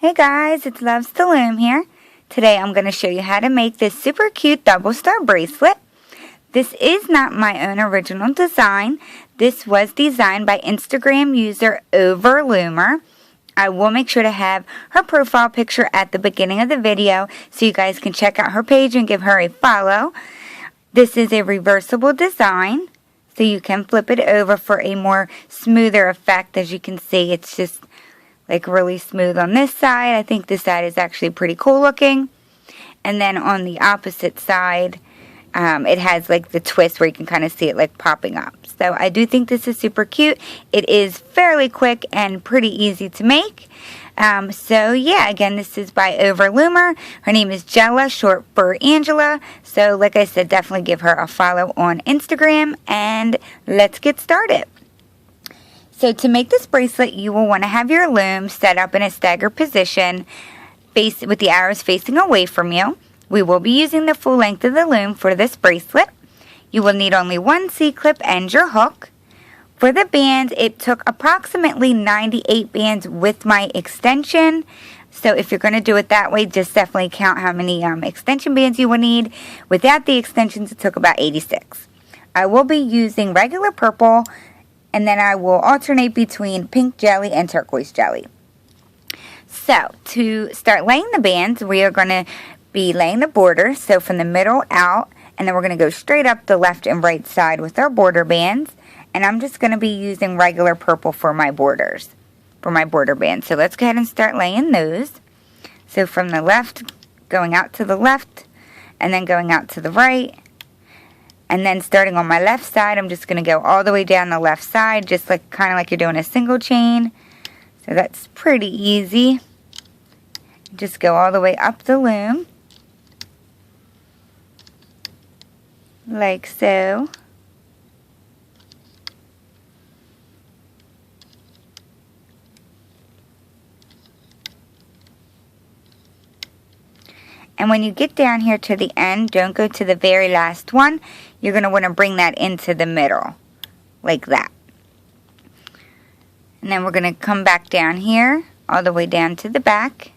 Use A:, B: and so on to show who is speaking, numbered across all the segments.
A: Hey guys, it's Loves the Loom here. Today I'm going to show you how to make this super cute double star bracelet. This is not my own original design. This was designed by Instagram user Overloomer. I will make sure to have her profile picture at the beginning of the video so you guys can check out her page and give her a follow. This is a reversible design, so you can flip it over for a more smoother effect. As you can see, it's just like really smooth on this side. I think this side is actually pretty cool looking. And then on the opposite side, it has like the twist where you can kind of see it like popping up. So I do think this is super cute. It is fairly quick and pretty easy to make. So yeah, again, this is by Overloomer. Her name is Jella, short for Angela. So like I said, definitely give her a follow on Instagram, and let's get started. So to make this bracelet, you will want to have your loom set up in a staggered position with the arrows facing away from you. We will be using the full length of the loom for this bracelet. You will need only one C-clip and your hook. For the bands, it took approximately 98 bands with my extension. So if you're going to do it that way, just definitely count how many extension bands you will need. Without the extensions, it took about 86. I will be using regular purple, and then I will alternate between pink jelly and turquoise jelly. So to start laying the bands, we are going to be laying the border. So from the middle out, and then we're going to go straight up the left and right side with our border bands. And I'm just going to be using regular purple for my borders, for my border bands. So let's go ahead and start laying those. So from the left, going out to the left, and then going out to the right. And then starting on my left side, I'm just going to go all the way down the left side, just like kind of like you're doing a single chain. So that's pretty easy. Just go all the way up the loom, like so. And when you get down here to the end, don't go to the very last one. You're going to want to bring that into the middle, like that. And then we're going to come back down here, all the way down to the back,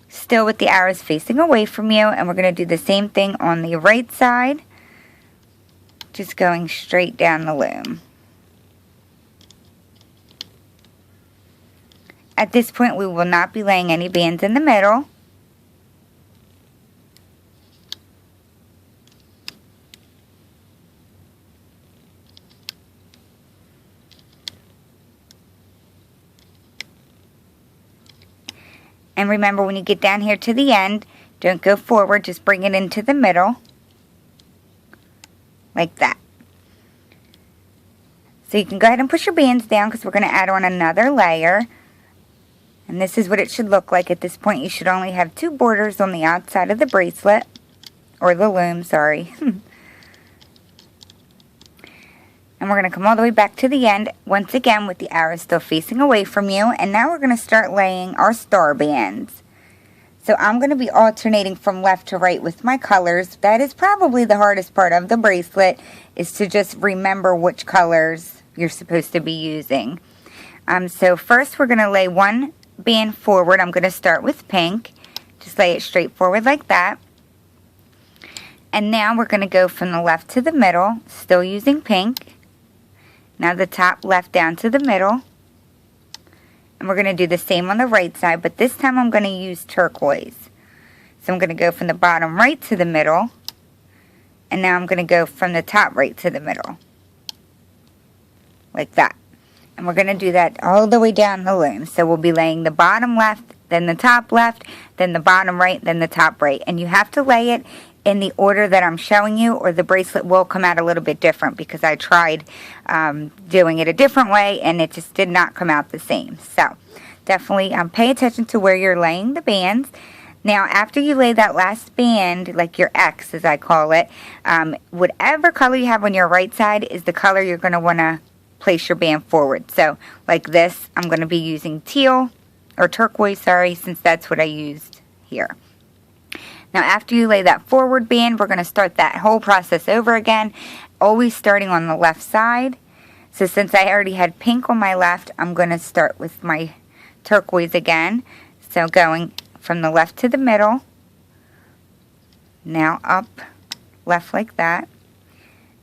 A: still with the arrows facing away from you. And we're going to do the same thing on the right side, just going straight down the loom. At this point, we will not be laying any bands in the middle. And remember, when you get down here to the end, don't go forward, just bring it into the middle, like that. So you can go ahead and push your bands down because we're going to add on another layer. And this is what it should look like. At this point, you should only have two borders on the outside of the bracelet, or the loom, sorry. And we're going to come all the way back to the end, once again with the arrows still facing away from you. And now we're going to start laying our star bands. So I'm going to be alternating from left to right with my colors. That is probably the hardest part of the bracelet, is to just remember which colors you're supposed to be using. So first we're going to lay one band forward. I'm going to start with pink. Just lay it straight forward like that. And now we're going to go from the left to the middle, still using pink. Now the top left down to the middle. And we're going to do the same on the right side, but this time I'm going to use turquoise. So I'm going to go from the bottom right to the middle. And now I'm going to go from the top right to the middle, like that. And we're going to do that all the way down the loom. So we'll be laying the bottom left, then the top left, then the bottom right, then the top right. And you have to lay it in the order that I'm showing you, or the bracelet will come out a little bit different, because I tried doing it a different way and it just did not come out the same. So definitely pay attention to where you're laying the bands. Now after you lay that last band, like your X as I call it, whatever color you have on your right side is the color you're going to want to place your band forward. So like this, I'm going to be using teal, or turquoise, sorry, since that's what I used here. Now after you lay that forward band, we're going to start that whole process over again, always starting on the left side. So since I already had pink on my left, I'm going to start with my turquoise again. So going from the left to the middle, now up, left like that.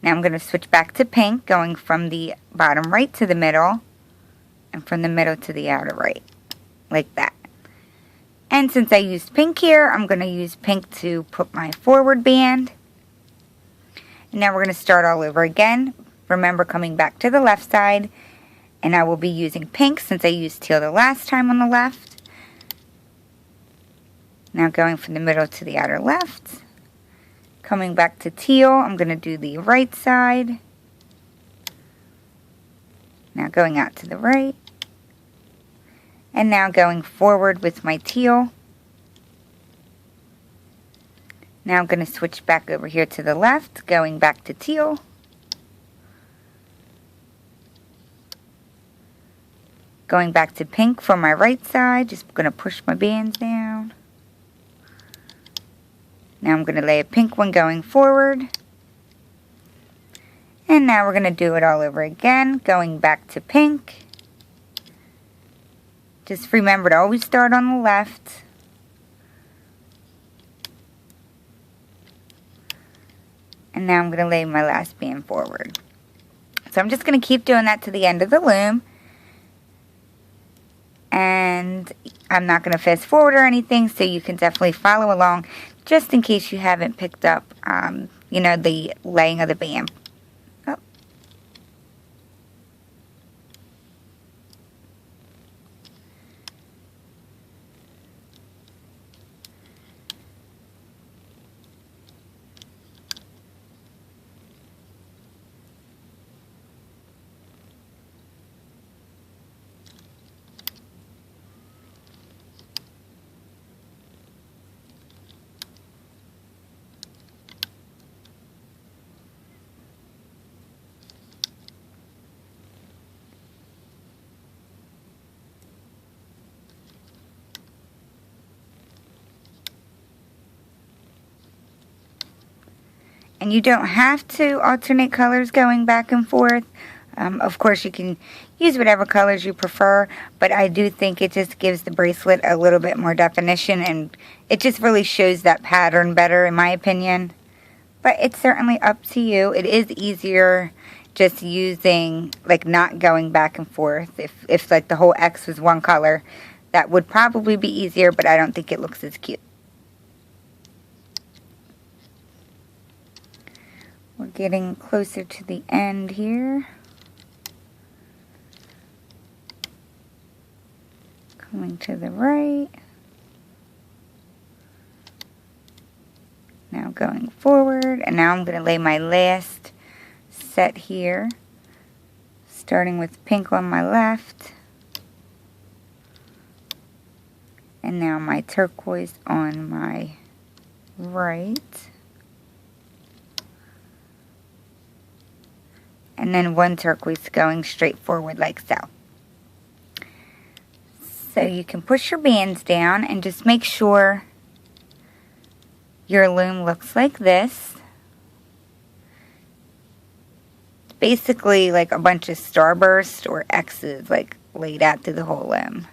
A: Now I'm going to switch back to pink, going from the bottom right to the middle, and from the middle to the outer right, like that. And since I used pink here, I'm going to use pink to put my forward band. And now we're going to start all over again. Remember, coming back to the left side, and I will be using pink since I used teal the last time on the left. Now going from the middle to the outer left. Coming back to teal, I'm going to do the right side. Now going out to the right. And now going forward with my teal. Now I'm going to switch back over here to the left, going back to teal. Going back to pink for my right side, just going to push my bands down. Now I'm going to lay a pink one going forward. And now we're going to do it all over again, going back to pink. Just remember to always start on the left. And now I'm going to lay my last band forward. So I'm just going to keep doing that to the end of the loom. And I'm not going to fast forward or anything, so you can definitely follow along just in case you haven't picked up, the laying of the band. Oh. And you don't have to alternate colors going back and forth. Of course, you can use whatever colors you prefer, but I do think it just gives the bracelet a little bit more definition, and it just really shows that pattern better, in my opinion. But it's certainly up to you. It is easier just using, like, not going back and forth. If like, the whole X was one color, that would probably be easier, but I don't think it looks as cute. We're getting closer to the end here. Coming to the right. Now going forward, and now I'm going to lay my last set here, starting with pink on my left, and now my turquoise on my right. And then one turquoise going straight forward like so. So you can push your bands down and just make sure your loom looks like this. It's basically like a bunch of starburst or X's like laid out through the whole loom.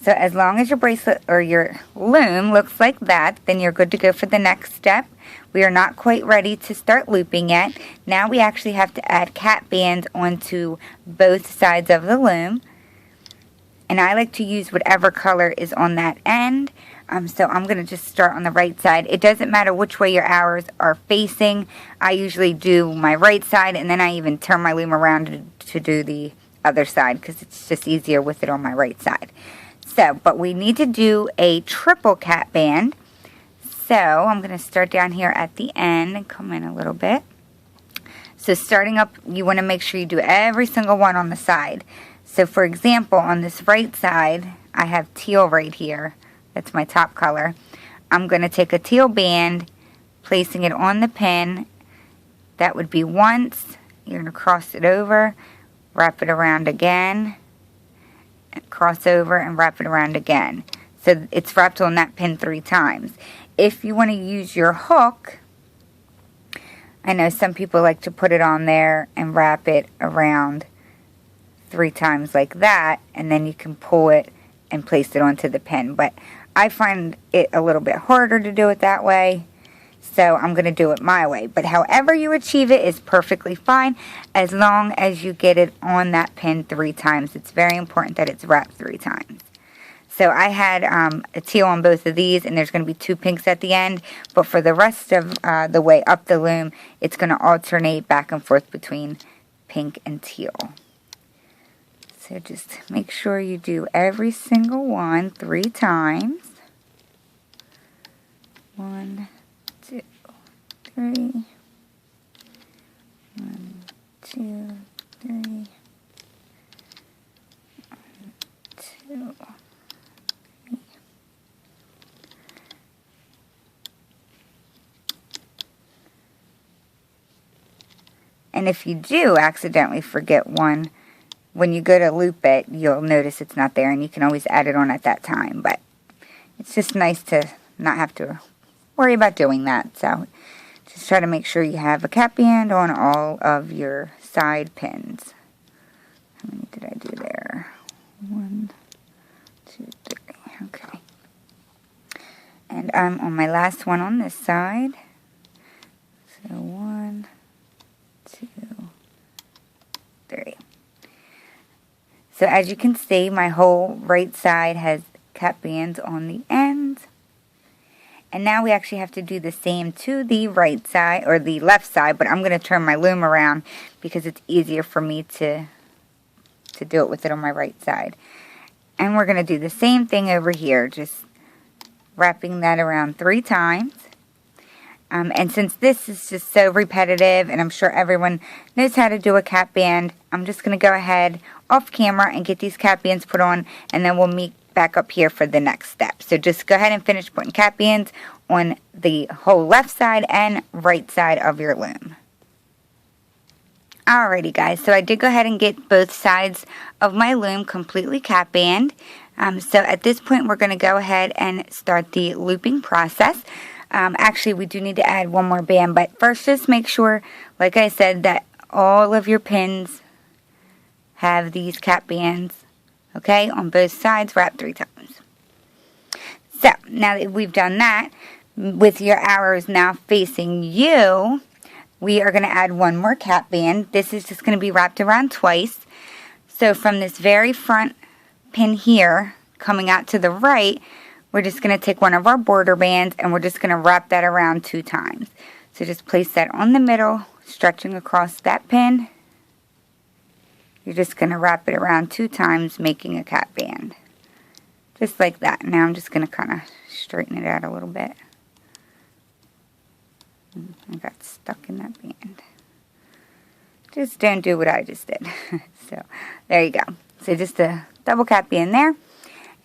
A: So as long as your bracelet or your loom looks like that, then you're good to go for the next step. We are not quite ready to start looping yet. Now we actually have to add cap bands onto both sides of the loom. And I like to use whatever color is on that end. So I'm going to just start on the right side. It doesn't matter which way your arrows are facing. I usually do my right side, and then I even turn my loom around to do the other side because it's just easier with it on my right side. So, but we need to do a triple cap band. So I'm going to start down here at the end and come in a little bit. So starting up, you want to make sure you do every single one on the side. So for example, on this right side, I have teal right here. That's my top color. I'm going to take a teal band, placing it on the pin. That would be once. You're going to cross it over, wrap it around again, cross over and wrap it around again. So it's wrapped on that pin 3 times. If you want to use your hook, I know some people like to put it on there and wrap it around 3 times like that, and then you can pull it and place it onto the pin. But I find it a little bit harder to do it that way, so I'm going to do it my way. But however you achieve it is perfectly fine, as long as you get it on that pin 3 times. It's very important that it's wrapped 3 times. So I had a teal on both of these, and there's going to be 2 pinks at the end. But for the rest of the way up the loom, it's going to alternate back and forth between pink and teal. So just make sure you do every single one 3 times. 1, 2, 3. 1, 2, 3. 1, 2. And if you do accidentally forget one, when you go to loop it, you'll notice it's not there, and you can always add it on at that time. But it's just nice to not have to worry about doing that. So just try to make sure you have a cap band on all of your side pins. How many did I do there? 1, 2, 3. Okay. And I'm on my last one on this side. So 1, 2, 3. So as you can see, my whole right side has cap bands on the ends. And now we actually have to do the same to the right side, or the left side, but I'm going to turn my loom around because it's easier for me to do it with it on my right side. And we're going to do the same thing over here, just wrapping that around 3 times. And since this is just so repetitive, and I'm sure everyone knows how to do a cap band, I'm just going to go ahead off camera and get these cap bands put on, and then we'll meet back up here for the next step. So just go ahead and finish putting cap bands on the whole left side and right side of your loom. Alrighty guys, so I did go ahead and get both sides of my loom completely cap band. So at this point we're going to go ahead and start the looping process. Actually, we do need to add one more band, but first just make sure, like I said, that all of your pins have these cap bands, okay, on both sides, wrapped 3 times. So, now that we've done that, with your arrows now facing you, we are going to add one more cap band. This is just going to be wrapped around twice. So, from this very front pin here, coming out to the right, we're just going to take one of our border bands and we're just going to wrap that around 2 times. So just place that on the middle, stretching across that pin. You're just going to wrap it around 2 times, making a cap band. Just like that. Now I'm just going to kind of straighten it out a little bit. I got stuck in that band. Just don't do what I just did. So there you go. So just a double cap band there.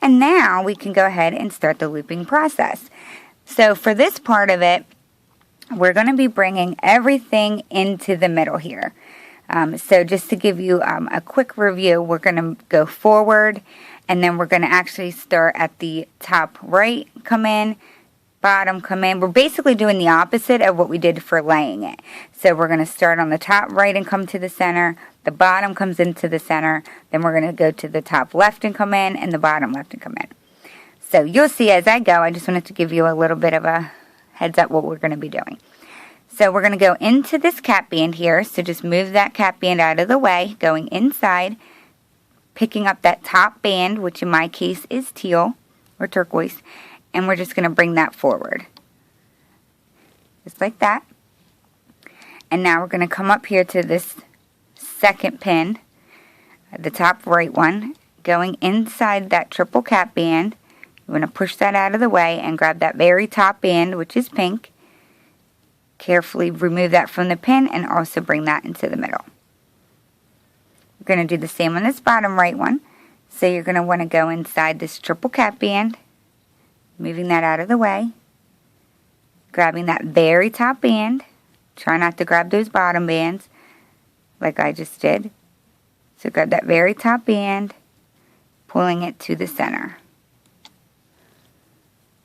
A: And now we can go ahead and start the looping process. So for this part of it, we're going to be bringing everything into the middle here. So just to give you a quick review, we're going to go forward, and then we're going to actually start at the top right, come in, bottom, come in. We're basically doing the opposite of what we did for laying it. So we're going to start on the top right and come to the center. The bottom comes into the center. Then we're going to go to the top left and come in, and the bottom left and come in. So you'll see as I go. I just wanted to give you a little bit of a heads up what we're going to be doing. So we're going to go into this cap band here. So just move that cap band out of the way, going inside, picking up that top band, which in my case is teal or turquoise, and we're just going to bring that forward. Just like that. And now we're going to come up here to this second pin, the top right one, going inside that triple cap band. You're going to push that out of the way and grab that very top band, which is pink. Carefully remove that from the pin and also bring that into the middle. We're going to do the same on this bottom right one. So you're going to want to go inside this triple cap band, moving that out of the way, grabbing that very top band. Try not to grab those bottom bands like I just did. So grab that very top band, pulling it to the center.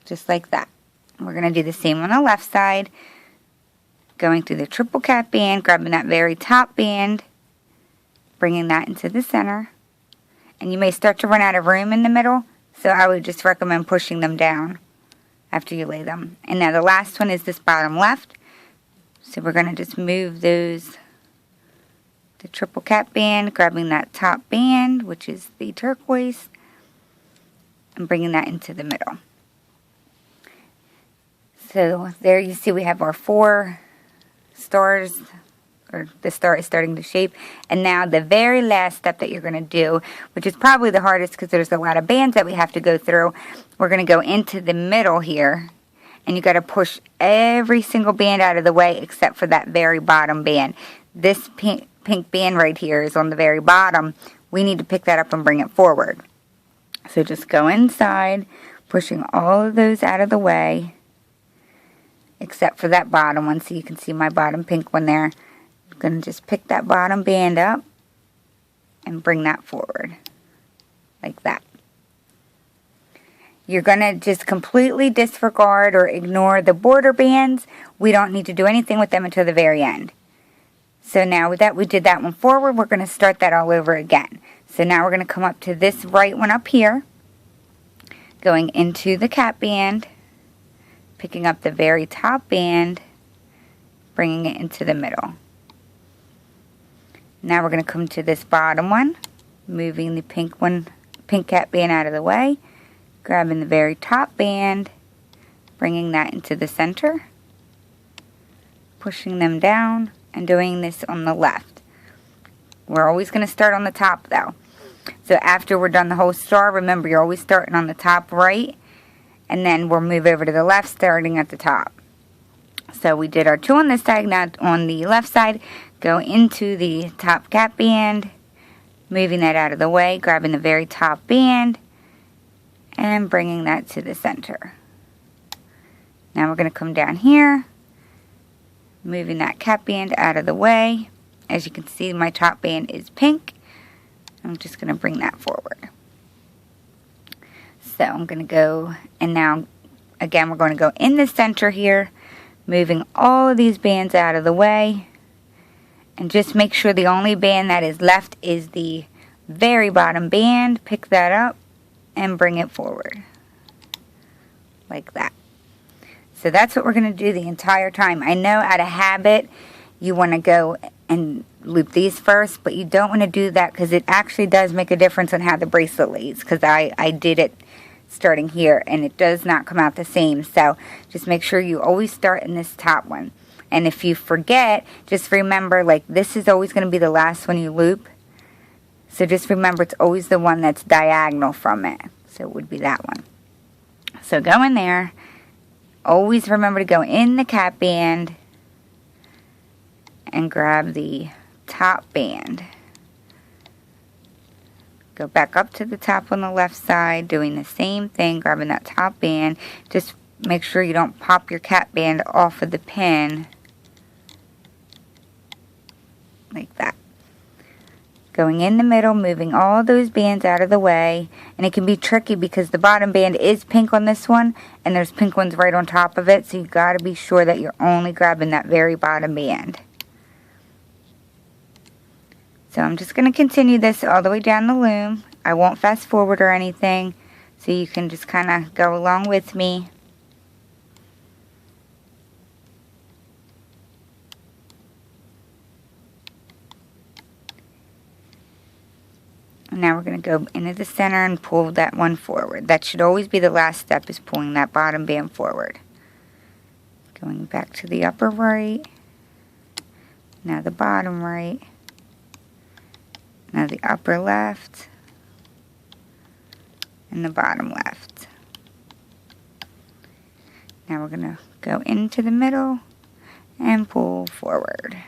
A: Just like that. We're going to do the same on the left side. Going through the triple cap band, grabbing that very top band, bringing that into the center. And you may start to run out of room in the middle, So I would just recommend pushing them down after you lay them. And now the last one is this bottom left. So we're going to just move those, the triple cap band, grabbing that top band, which is the turquoise, and bringing that into the middle. So there you see we have our 4 stars, or the star is starting to shape. And now the very last step that you're going to do, which is probably the hardest because there's a lot of bands that we have to go through, we're going to go into the middle here. And you got to push every single band out of the way except for that very bottom band. This pink band right here is on the very bottom. We need to pick that up and bring it forward. So just go inside, pushing all of those out of the way, except for that bottom one. So you can see my bottom pink one there. I'm going to just pick that bottom band up and bring that forward, like that. You're going to just completely disregard or ignore the border bands. We don't need to do anything with them until the very end. So now that we did that one forward, we're going to start that all over again. So now we're going to come up to this right one up here, going into the cap band, picking up the very top band, bringing it into the middle. Now we're going to come to this bottom one, moving the pink cap band out of the way, grabbing the very top band, bringing that into the center, pushing them down, and doing this on the left. We're always going to start on the top though. So after we're done the whole star, remember you're always starting on the top right, and then we'll move over to the left starting at the top. So we did our 2 on this side. Now on the left side, go into the top cap band, moving that out of the way, grabbing the very top band, and bringing that to the center. Now we're going to come down here, moving that cap band out of the way. As you can see, my top band is pink. I'm just going to bring that forward. So I'm going to go, and now again we're going to go in the center here, moving all of these bands out of the way, and just make sure the only band that is left is the very bottom band. Pick that up and bring it forward, like that. So that's what we're going to do the entire time. I know out of habit you want to go and loop these first, but you don't want to do that because it actually does make a difference on how the bracelet lays, because I did it starting here and it does not come out the same. So just make sure you always start in this top one. And if you forget, just remember, like, this is always going to be the last one you loop. So just remember it's always the one that's diagonal from it. So it would be that one. So go in there. Always remember to go in the cap band and grab the top band. Go back up to the top on the left side, doing the same thing, grabbing that top band. Just make sure you don't pop your cap band off of the pin, like that. Going in the middle, moving all those bands out of the way. And it can be tricky because the bottom band is pink on this one, and there's pink ones right on top of it, so you got to be sure that you're only grabbing that very bottom band. So I'm just going to continue this all the way down the loom. I won't fast forward or anything, so you can just kind of go along with me. Now we're going to go into the center and pull that one forward. That should always be the last step, is pulling that bottom band forward. Going back to the upper right. Now the bottom right. Now the upper left. And the bottom left. Now we're going to go into the middle and pull forward.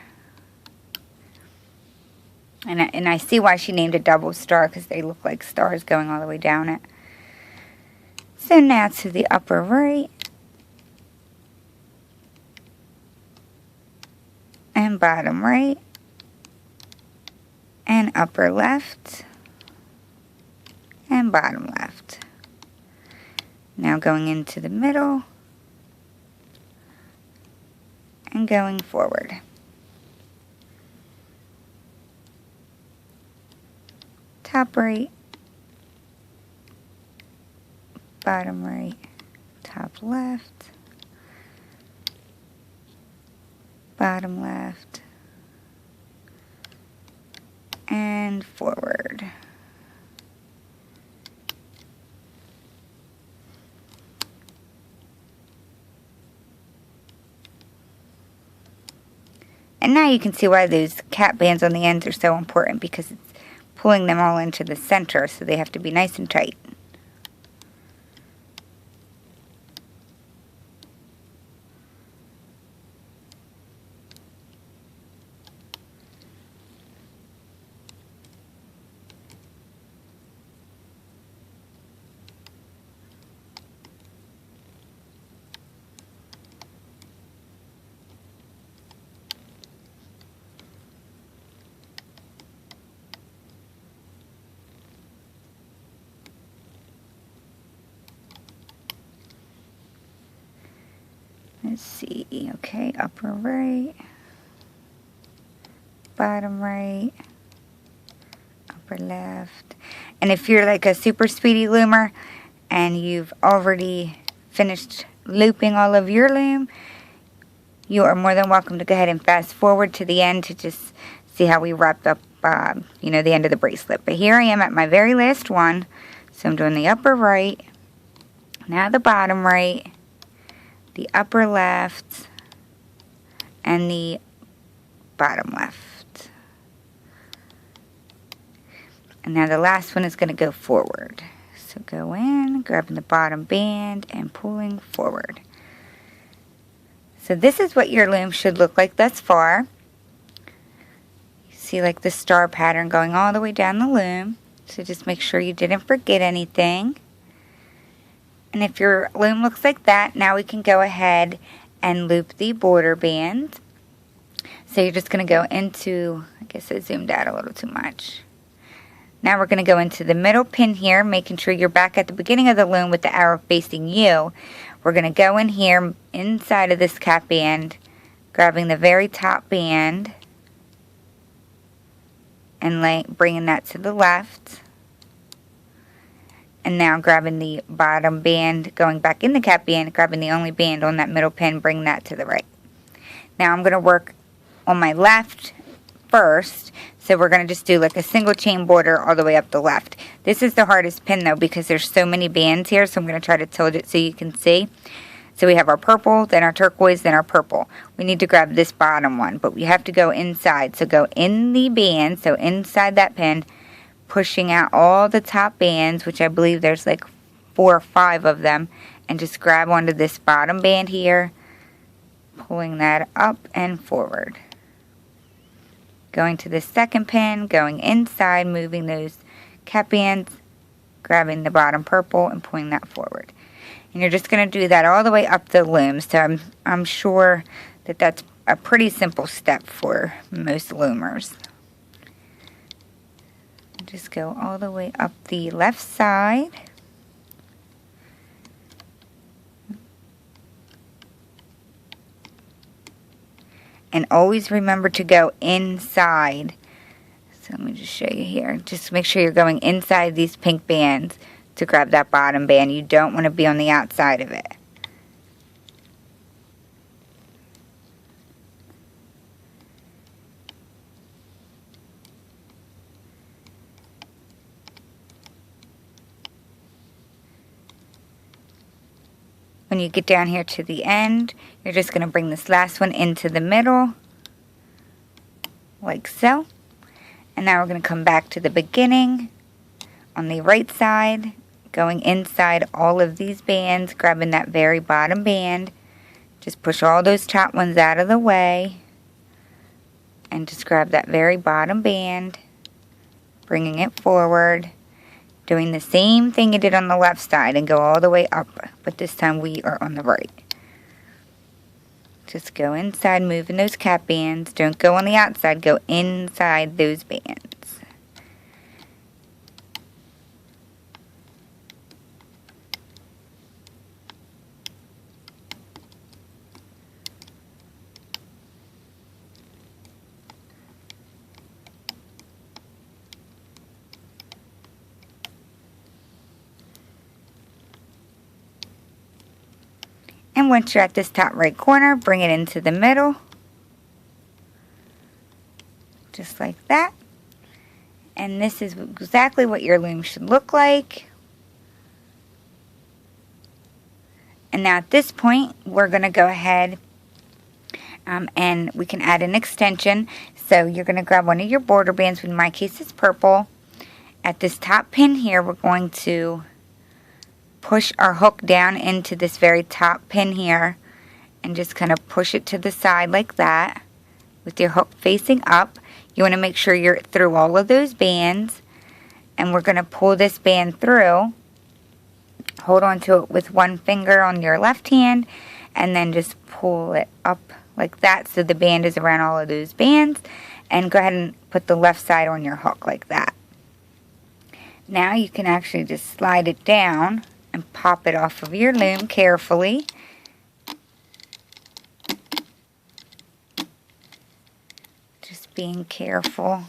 A: And I see why she named it double star, because they look like stars going all the way down it. So now to the upper right. And bottom right. And upper left. And bottom left. Now going into the middle. And going forward. Top right, bottom right, top left, bottom left, and forward. And now you can see why those cap bands on the ends are so important, because it's pulling them all into the center, so they have to be nice and tight. Let's see, okay, upper right, bottom right, upper left. And if you're like a super speedy loomer and you've already finished looping all of your loom, you are more than welcome to go ahead and fast forward to the end to just see how we wrapped up, the end of the bracelet. But here I am at my very last one, so I'm doing the upper right, now the bottom right, the upper left, and the bottom left. And now the last one is going to go forward. So go in, grabbing the bottom band, and pulling forward. So this is what your loom should look like thus far. You see like the star pattern going all the way down the loom. So just make sure you didn't forget anything. And if your loom looks like that, now we can go ahead and loop the border band. So you're just going to go into, I guess I zoomed out a little too much. Now we're going to go into the middle pin here, making sure you're back at the beginning of the loom with the arrow facing you. We're going to go in here inside of this cap band, grabbing the very top band and bringing that to the left. And now grabbing the bottom band, going back in the cap band, grabbing the only band on that middle pin, bring that to the right. Now I'm going to work on my left first, so we're going to just do like a single chain border all the way up the left. This is the hardest pin though, because there's so many bands here, so I'm going to try to tilt it so you can see. So we have our purple, then our turquoise, then our purple. We need to grab this bottom one, but we have to go inside. So go in the band, so inside that pin, pushing out all the top bands, which I believe there's like 4 or 5 of them, and just grab onto this bottom band here, pulling that up and forward. Going to the second pin, going inside, moving those cap bands, grabbing the bottom purple and pulling that forward. And you're just going to do that all the way up the loom. So I'm sure that that's a pretty simple step for most loomers. Just go all the way up the left side. And always remember to go inside. So let me just show you here. Just make sure you're going inside these pink bands to grab that bottom band. You don't want to be on the outside of it. When you get down here to the end, you're just going to bring this last one into the middle, like so. And now we're going to come back to the beginning on the right side, going inside all of these bands, grabbing that very bottom band. Just push all those top ones out of the way, and just grab that very bottom band, bringing it forward. Doing the same thing you did on the left side and go all the way up, but this time we are on the right. Just go inside, moving those cap bands. Don't go on the outside, go inside those bands. And once you're at this top right corner, bring it into the middle. Just like that. And this is exactly what your loom should look like. And now at this point, we're going to go ahead and we can add an extension. So you're going to grab one of your border bands, in my case it's purple. At this top pin here, we're going to push our hook down into this very top pin here and just kind of push it to the side like that with your hook facing up. You want to make sure you're through all of those bands, and we're going to pull this band through. Hold on to it with one finger on your left hand and then just pull it up like that so the band is around all of those bands, and go ahead and put the left side on your hook like that. Now you can actually just slide it down and pop it off of your loom carefully. Just being careful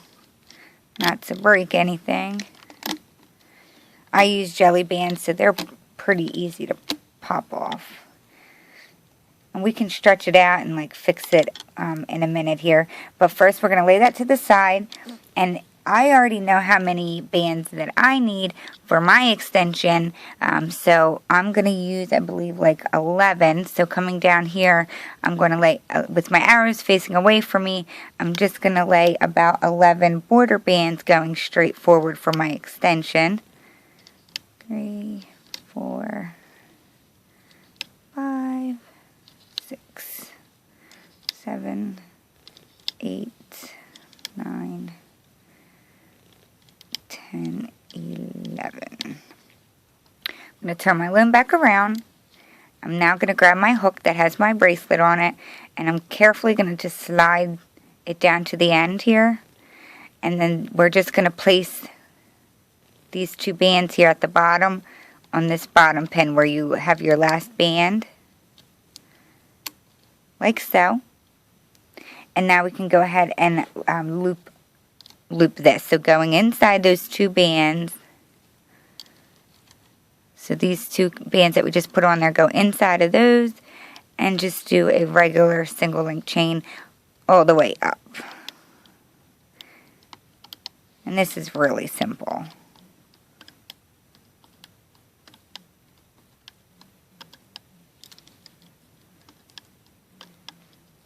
A: not to break anything. I use jelly bands, so they're pretty easy to pop off. And we can stretch it out and like fix it in a minute here. But first we're going to lay that to the side. And I already know how many bands that I need for my extension. So I'm going to use, I believe, like 11. So coming down here, I'm going to lay, with my arrows facing away from me, I'm just going to lay about 11 border bands going straight forward for my extension. 3, 4, 5, 6, 7, 8, 9, 10, 11. I'm going to turn my loom back around. I'm now going to grab my hook that has my bracelet on it, and I'm carefully going to just slide it down to the end here. And then we're just going to place these two bands here at the bottom on this bottom pin where you have your last band, like so. And now we can go ahead and loop this. So going inside those two bands, so these two bands that we just put on there go inside of those, and just do a regular single link chain all the way up. And this is really simple.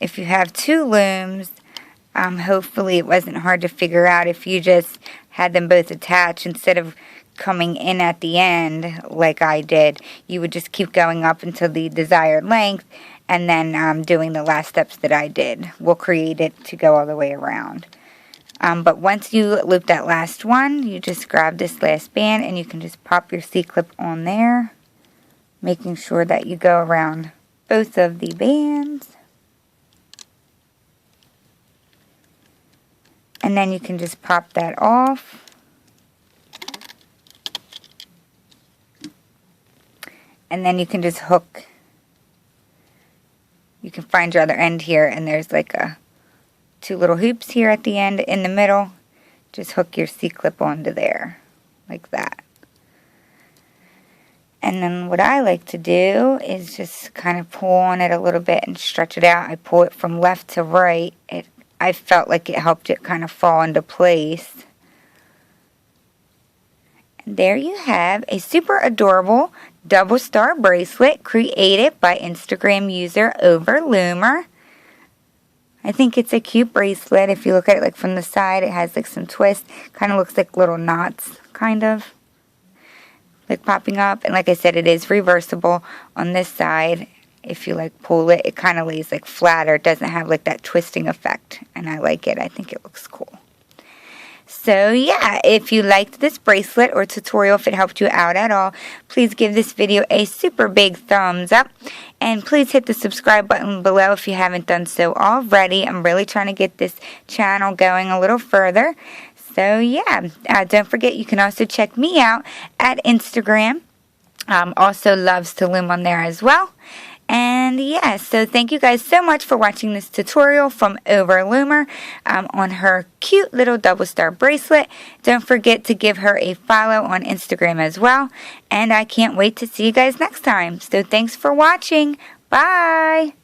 A: If you have two looms, hopefully it wasn't hard to figure out if you just had them both attached instead of coming in at the end like I did. You would just keep going up until the desired length and then doing the last steps that I did. We'll create it to go all the way around. But once you loop that last one, you just grab this last band and you can just pop your C-clip on there, making sure that you go around both of the bands. And then you can just pop that off. And then you can just hook. You can find your other end here, and there's like two little hoops here at the end in the middle. Just hook your C-clip onto there, like that. And then what I like to do is just kind of pull on it a little bit and stretch it out. I pull it from left to right. I felt like it helped it kind of fall into place. And there you have a super adorable double star bracelet created by Instagram user Overloomer. I think it's a cute bracelet. If you look at it like from the side, it has like some twists. Kind of looks like little knots, kind of like popping up. And like I said, it is reversible on this side. If you like pull it, it kind of lays like flatter. It doesn't have like that twisting effect, and I like it. I think it looks cool. So yeah, if you liked this bracelet or tutorial, if it helped you out at all, please give this video a super big thumbs up, and please hit the subscribe button below if you haven't done so already. I'm really trying to get this channel going a little further. So yeah, don't forget you can also check me out at Instagram. Also loves to loom on there as well. And yeah, so thank you guys so much for watching this tutorial from Overloomer on her cute little double star bracelet. Don't forget to give her a follow on Instagram as well. And I can't wait to see you guys next time. So thanks for watching. Bye!